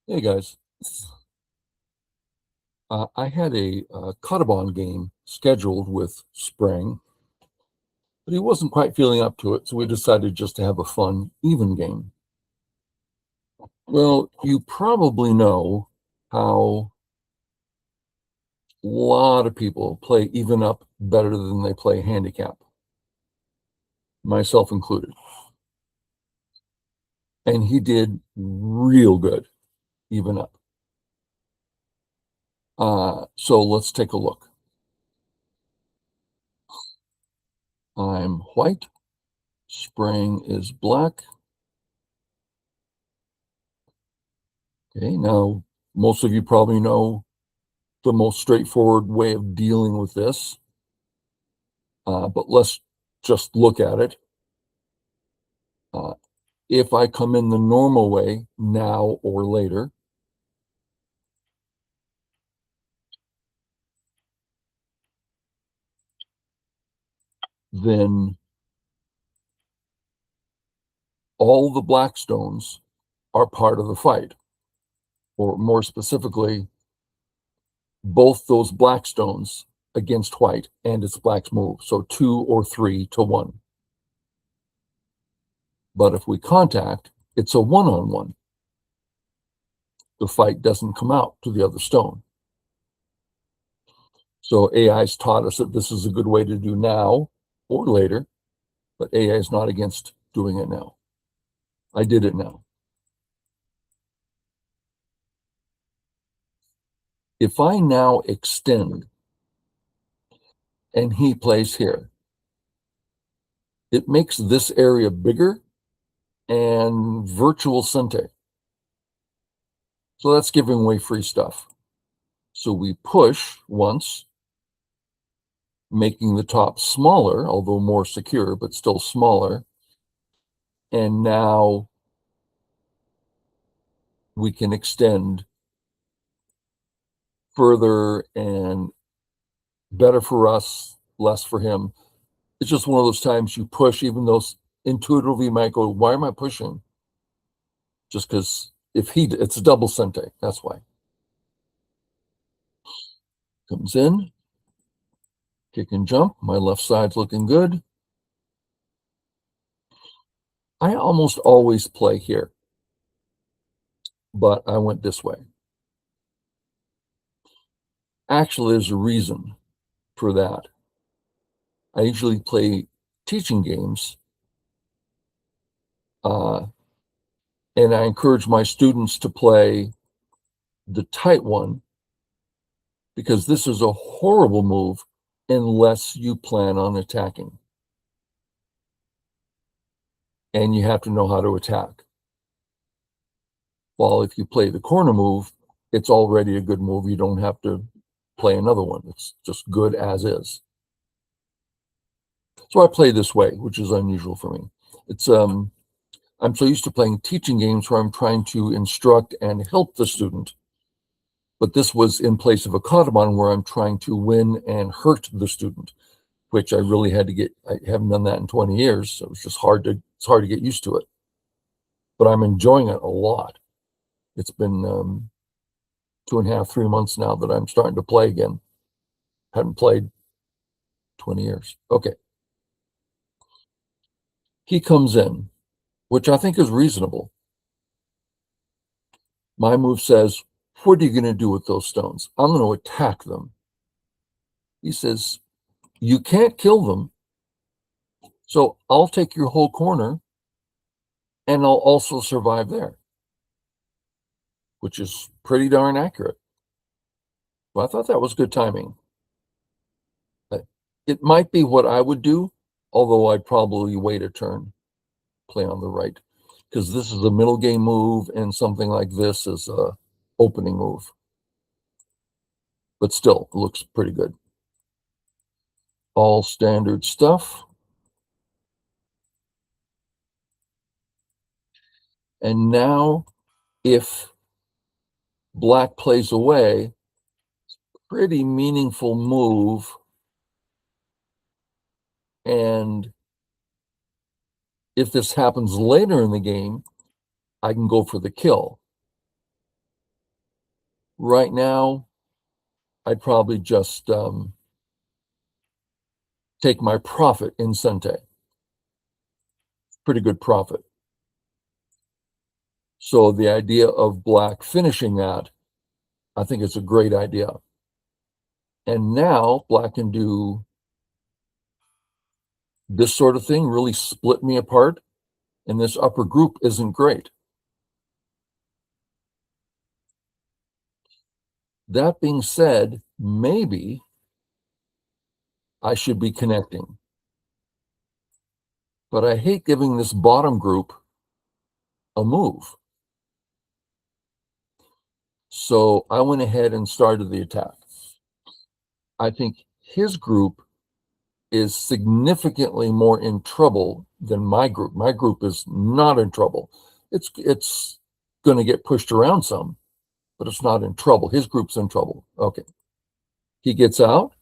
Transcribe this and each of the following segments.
Hey guys, I had a kadoban game scheduled with Sprang, but he wasn't quite feeling up to it, so we decided just to have a fun, even game. Well, you probably know how a lot of people play even up better than they play handicap, myself included. And he did real good, even up. So let's take a look. I'm white, Sprang is black. Okay, now most of you probably know the most straightforward way of dealing with this, but let's just look at it. Uh, if I come in the normal way, now or later, then all the black stones are part of the fight, or more specifically, both those black stones against white and its black's move, so 2 or 3 to 1. But if we contact, it's a one-on-one. The fight doesn't come out to the other stone. So AI's taught us that this is a good way to do now or later, but AI is not against doing it now. I did it now. If I now extend and he plays here, it makes this area bigger and virtual cente. So that's giving away free stuff. So we push once, making the top smaller, although more secure, but still smaller. And now we can extend further and better for us, less for him. It's just one of those times you push, even though intuitively you might go, why am I pushing? Just because it's a double cente. That's why. Comes in, kick and jump. My left side's looking good. I almost always play here, but I went this way. Actually, there's a reason for that. I usually play teaching games, uh, and I encourage my students to play the tight one because this is a horrible move unless you plan on attacking. And you have to know how to attack. While if you play the corner move, it's already a good move. You don't have to play another one. It's just good as is. So I play this way, which is unusual for me. It's I'm so used to playing teaching games where I'm trying to instruct and help the student. But this was in place of a kadoban where I'm trying to win and hurt the student, which I really had to I haven't done that in 20 years. So it's hard to get used to it. But I'm enjoying it a lot. It's been 2.5, 3 months now that I'm starting to play again. Hadn't played 20 years. Okay. He comes in, which I think is reasonable. My move says, what are you going to do with those stones? I'm going to attack them. He says, you can't kill them. So I'll take your whole corner and I'll also survive there, which is pretty darn accurate. Well, I thought that was good timing. It might be what I would do, although I'd probably wait a turn, play on the right, because this is a middle game move and something like this is a opening move. But still, it looks pretty good. All standard stuff. And now, if black plays away, pretty meaningful move. And if this happens later in the game, I can go for the kill. Right now, I'd probably just take my profit in Sente. Pretty good profit. So the idea of black finishing that, I think it's a great idea. And now black can do this sort of thing, really split me apart, and this upper group isn't great. That being said, maybe I should be connecting. But I hate giving this bottom group a move. So I went ahead and started the attack. I think his group is significantly more in trouble than my group. My group is not in trouble. It's going to get pushed around some, but it's not in trouble. His group's in trouble. Okay. He gets out.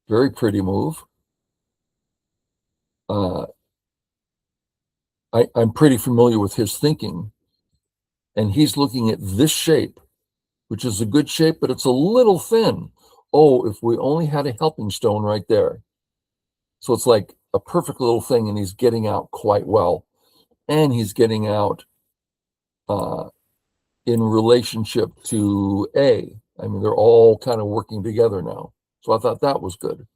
Very pretty move. I'm pretty familiar with his thinking. And he's looking at this shape, which is a good shape, but it's a little thin. Oh, if we only had a helping stone right there. So it's like a perfect little thing, and he's getting out quite well. And he's getting out in relationship to A. I mean, they're all kind of working together now. So I thought that was good.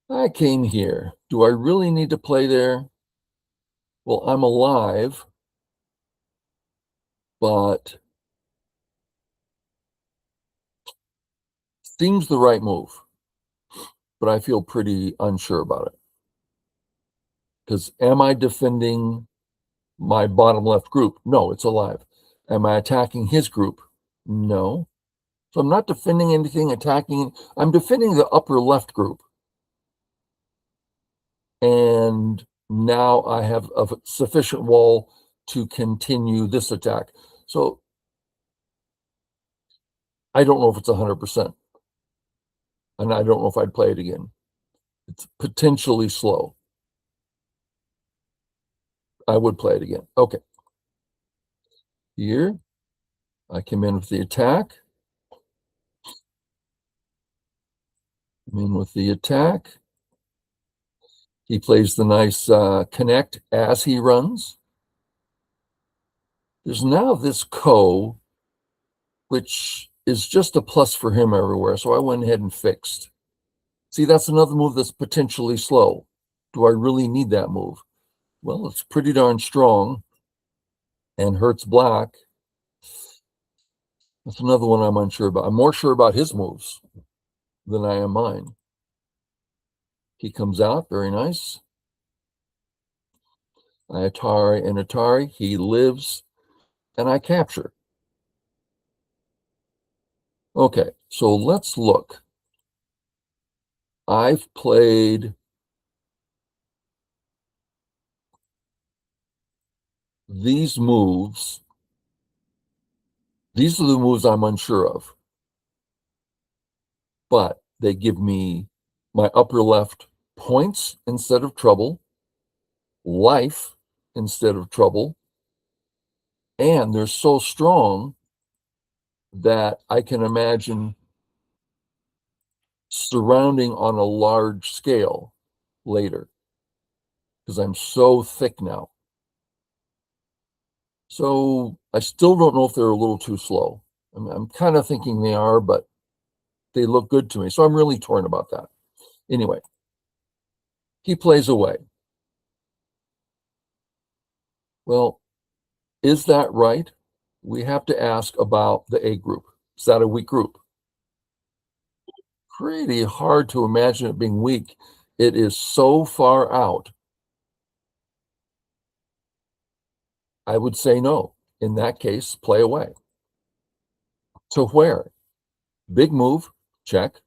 I came here. Do I really need to play there? Well, I'm alive, but seems the right move. But I feel pretty unsure about it. Because am I defending my bottom left group? No, it's alive. Am I attacking his group? No. So I'm not defending anything, attacking. I'm defending the upper left group. And now I have a sufficient wall to continue this attack. So I don't know if it's 100%. And I don't know if I'd play it again. It's potentially slow. I would play it again. Okay. Here, I come in with the attack. Come in with the attack. He plays the nice connect as he runs. There's now this ko, which is just a plus for him everywhere. So I went ahead and fixed. See, that's another move that's potentially slow. Do I really need that move? Well, it's pretty darn strong and hurts black. That's another one I'm unsure about. I'm more sure about his moves than I am mine. He comes out, very nice. I Atari and Atari. He lives, and I capture. Okay, so let's look. I've played these moves. These are the moves I'm unsure of, but they give me my upper left points instead of trouble, life instead of trouble, and they're so strong that I can imagine surrounding on a large scale later because I'm so thick now. So I still don't know if they're a little too slow. I'm kind of thinking they are, but they look good to me. So I'm really torn about that. Anyway, he plays away. Well, is that right? We have to ask about the A group. Is that a weak group? Pretty hard to imagine it being weak. It is so far out. I would say no. In that case, play away. To where? Big move, check.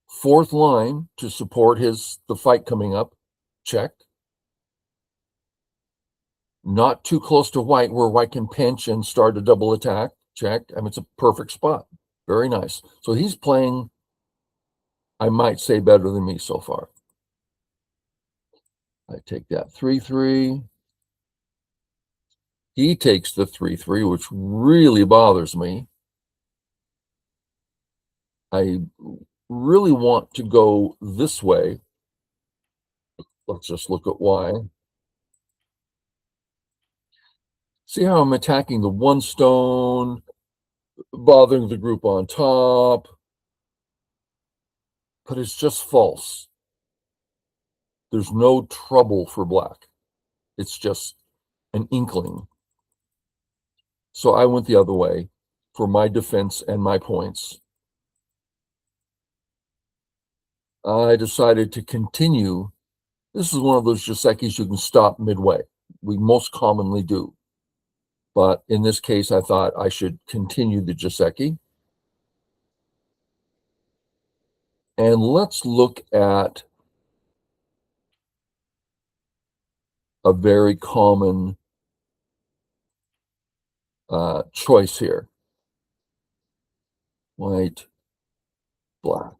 Fourth line to support the fight coming up, check. Not too close to white where white can pinch and start a double attack, check. I mean, it's a perfect spot. Very nice. So he's playing, I might say, better than me so far. I take that 3-3. He takes the 3-3, which really bothers me. I really want to go this way. Let's just look at why. See how I'm attacking the one stone, bothering the group on top, but it's just false. There's no trouble for black. It's just an inkling. So I went the other way for my defense and my points. I decided to continue. This is one of those Jisekis you can stop midway. We most commonly do. But in this case, I thought I should continue the Jiseki. And let's look at a very common choice here. White, black.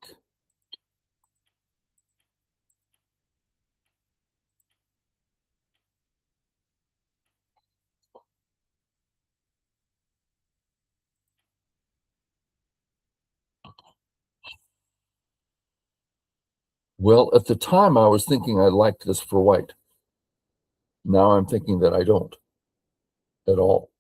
Well, at the time, I was thinking I liked this for white. Now I'm thinking that I don't at all.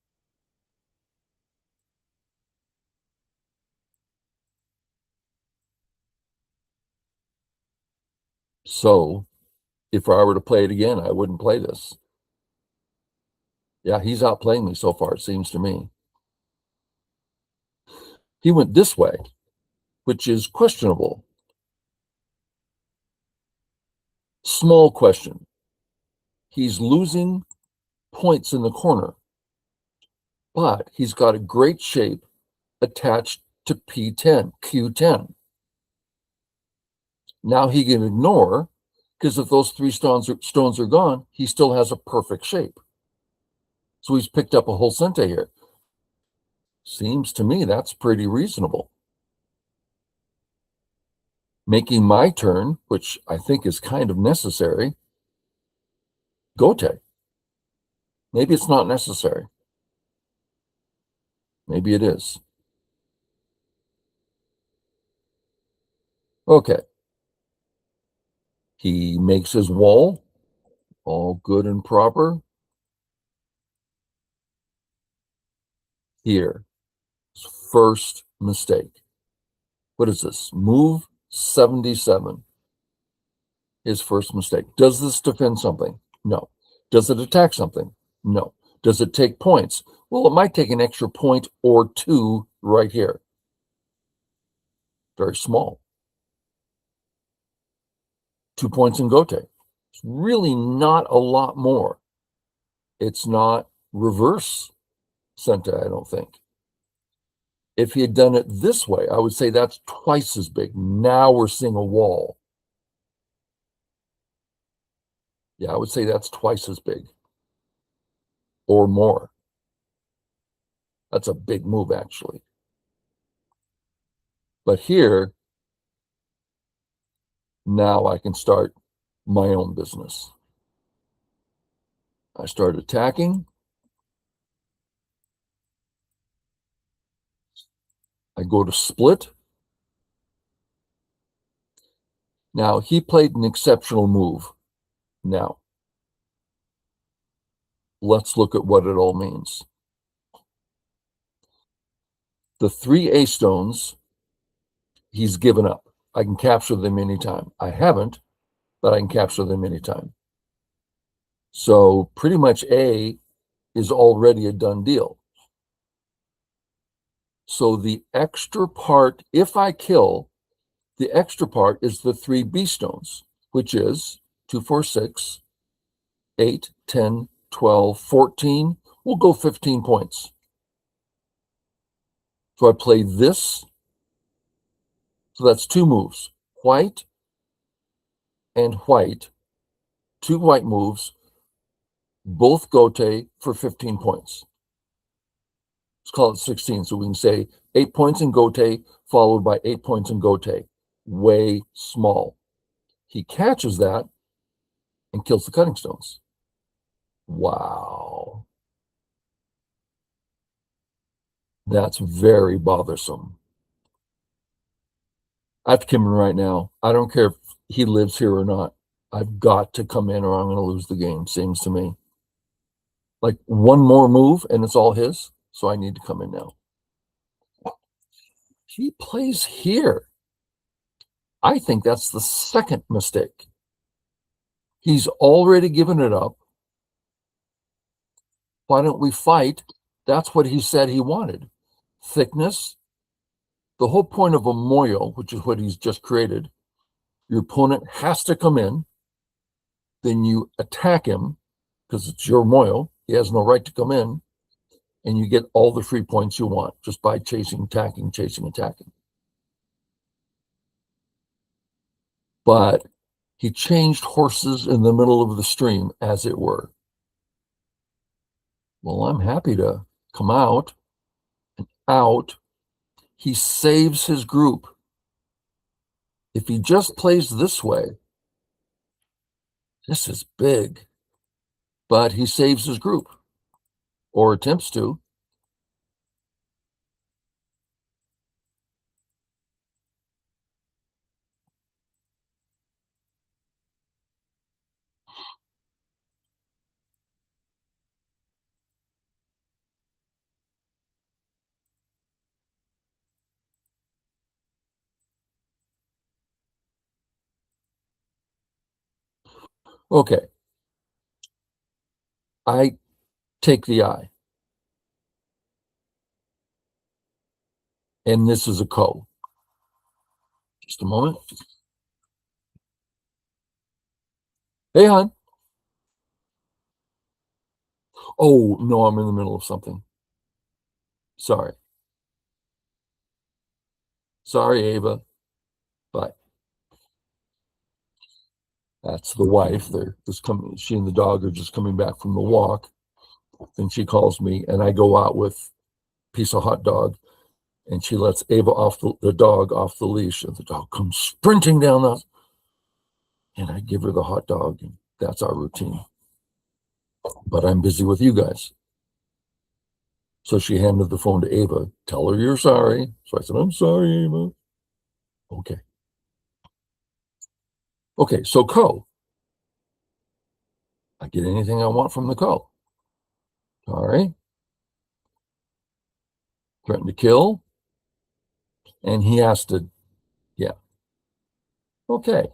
So if I were to play it again, I wouldn't play this. Yeah, he's outplaying me so far, it seems to me. He went this way, which is questionable. Small question. He's losing points in the corner, but he's got a great shape attached to P10, Q10. Now he can ignore, because if those three stones are gone, he still has a perfect shape. So he's picked up a whole cente here. Seems to me that's pretty reasonable. Making my turn, which I think is kind of necessary, gote. Maybe it's not necessary. Maybe it is. Okay. He makes his wall, all good and proper. Here, first mistake. What is this? Move 77. His first mistake. Does this defend something? No. Does it attack something? No. Does it take points? Well, it might take an extra point or two right here. Very small. 2 points in gote. It's really not a lot more. It's not reverse cente, I don't think. If he had done it this way, I would say that's twice as big. Now we're seeing a wall. Yeah, I would say that's twice as big or more. That's a big move, actually. But here, now I can start my own business. I start attacking. I go to split. Now, he played an exceptional move. Now, let's look at what it all means. The 3 A stones, he's given up. I can capture them anytime. I haven't, but I can capture them anytime. So pretty much A is already a done deal. So the extra part, if I kill, the extra part is the 3 B stones, which is 2, 4, 6, 8, 10, 12, 14. We'll go 15 points. So I play this. So that's 2 moves, white and white, 2 white moves, both gote for 15 points. Let's call it 16. So we can say 8 points in gote followed by 8 points in gote. Way small. He catches that and kills the cutting stones. Wow. That's very bothersome. I have to come in right now. I don't care if he lives here or not. I've got to come in or I'm going to lose the game, seems to me. Like one more move and it's all his. So I need to come in now. He plays here. I think that's the second mistake. He's already given it up. Why don't we fight? That's what he said he wanted. Thickness. The whole point of a moyo, which is what he's just created, your opponent has to come in. Then you attack him because it's your moyo. He has no right to come in. And you get all the free points you want just by chasing, attacking, chasing, attacking. But he changed horses in the middle of the stream, as it were. Well, I'm happy to come out and out. He saves his group. If he just plays this way, this is big. But he saves his group, or attempts to. Okay, I take the eye. And this is a ko. Just a moment. Hey, hon. Oh, no, I'm in the middle of something. Sorry. Sorry, Ava. Bye. That's the wife. They're just coming. She and the dog are just coming back from the walk. And she calls me, and I go out with a piece of hot dog, and she lets Ava off the dog off the leash, and the dog comes sprinting down us. And I give her the hot dog, and that's our routine. But I'm busy with you guys. So she handed the phone to Ava. Tell her you're sorry. So I said, I'm sorry, Ava. Okay. Okay, so ko. I get anything I want from the ko. All right. Threaten to kill. And he has to, yeah. Okay.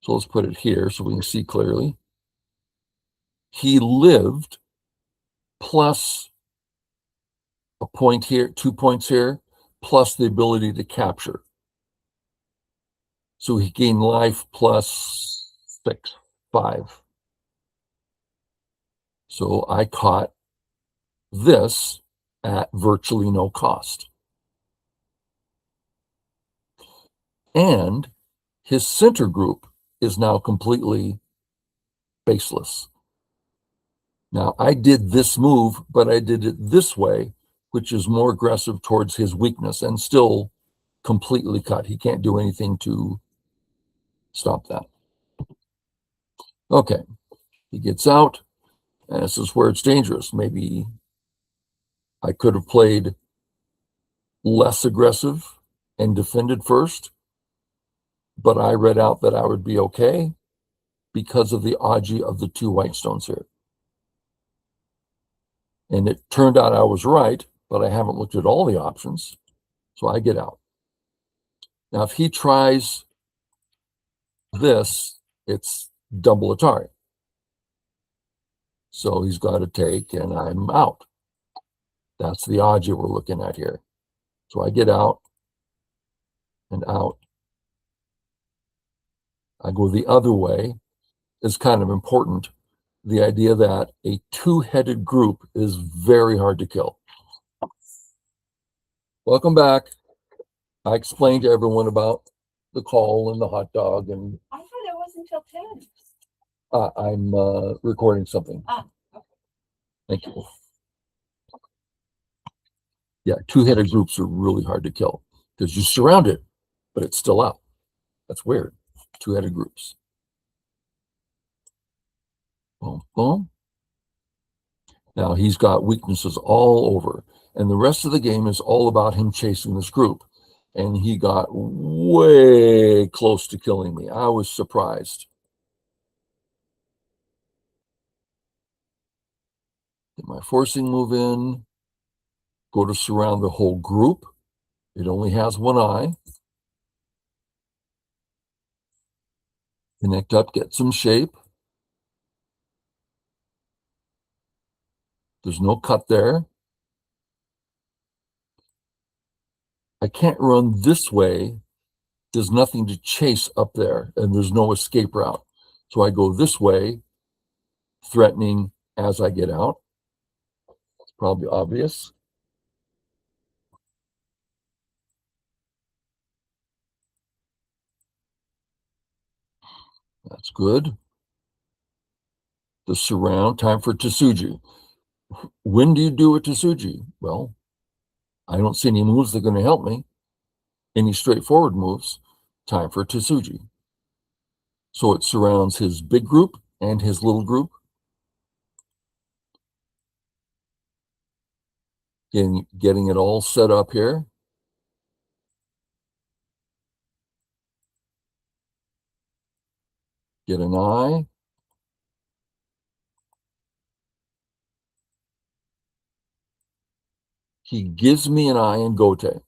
So let's put it here so we can see clearly. He lived plus a point here, 2 points here, plus the ability to capture. So he gained life plus 6, 5. So I caught this at virtually no cost. And his center group is now completely baseless. Now, I did this move, but I did it this way, which is more aggressive towards his weakness and still completely cut. He can't do anything to stop that. Okay, he gets out, and this is where it's dangerous. Maybe I could have played less aggressive and defended first, but I read out that I would be okay because of the aji of the 2 white stones here. And it turned out I was right, but I haven't looked at all the options. So I get out. Now, if he tries this, it's double Atari. So he's got to take, and I'm out. That's the aji we're looking at here. So I get out and out. I go the other way is kind of important. The idea that a 2-headed group is very hard to kill. Welcome back. I explained to everyone about the call and the hot dog, and I thought it was until 10. I'm recording something. Okay. Thank you. Yeah, 2-headed groups are really hard to kill because you surround it, but it's still out. That's weird. 2-headed groups. Boom, boom. Now he's got weaknesses all over. And the rest of the game is all about him chasing this group. And he got way close to killing me. I was surprised. Get my forcing move in. Go to surround the whole group. It only has one eye. Connect up, get some shape. There's no cut there. I can't run this way. There's nothing to chase up there, and there's no escape route. So I go this way, threatening as I get out. It's probably obvious. That's good. The surround, time for Tsuji. When do you do a Tsuji? Well, I don't see any moves that are going to help me. Any straightforward moves, time for Tsuji. So it surrounds his big group and his little group. Getting it all set up here. Get an eye. He gives me an eye in Gote.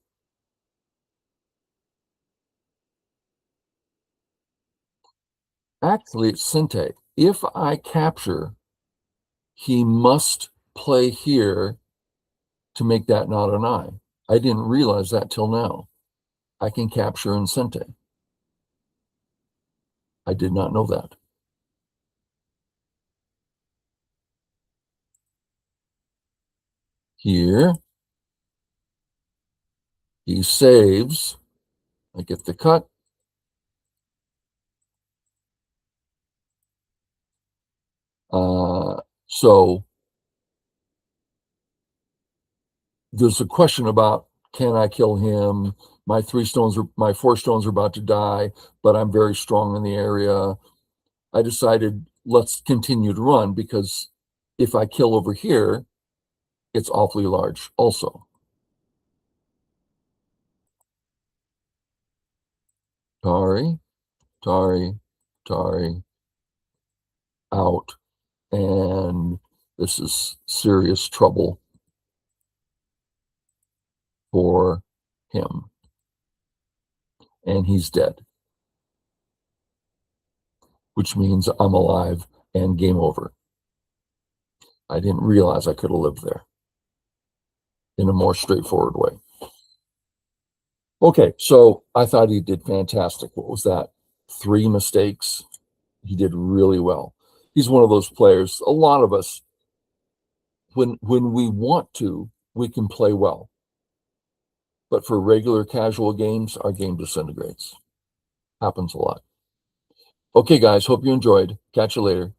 Actually, it's Sente. If I capture, he must play here to make that not an eye. I didn't realize that till now. I can capture in Sente. I did not know that. Here, he saves. I get the cut. So there's a question about, can I kill him? My 4 stones are about to die, but I'm very strong in the area. I decided let's continue to run, because if I kill over here, it's awfully large also. Tari, Tari, Tari, out. And this is serious trouble for him. And he's dead, which means I'm alive and game over. I didn't realize I could have lived there in a more straightforward way. Okay, so I thought he did fantastic. What was that? 3 mistakes. He did really well. He's one of those players, a lot of us, when we want to, we can play well. But for regular casual games, our game disintegrates. Happens a lot. Okay, guys, hope you enjoyed. Catch you later.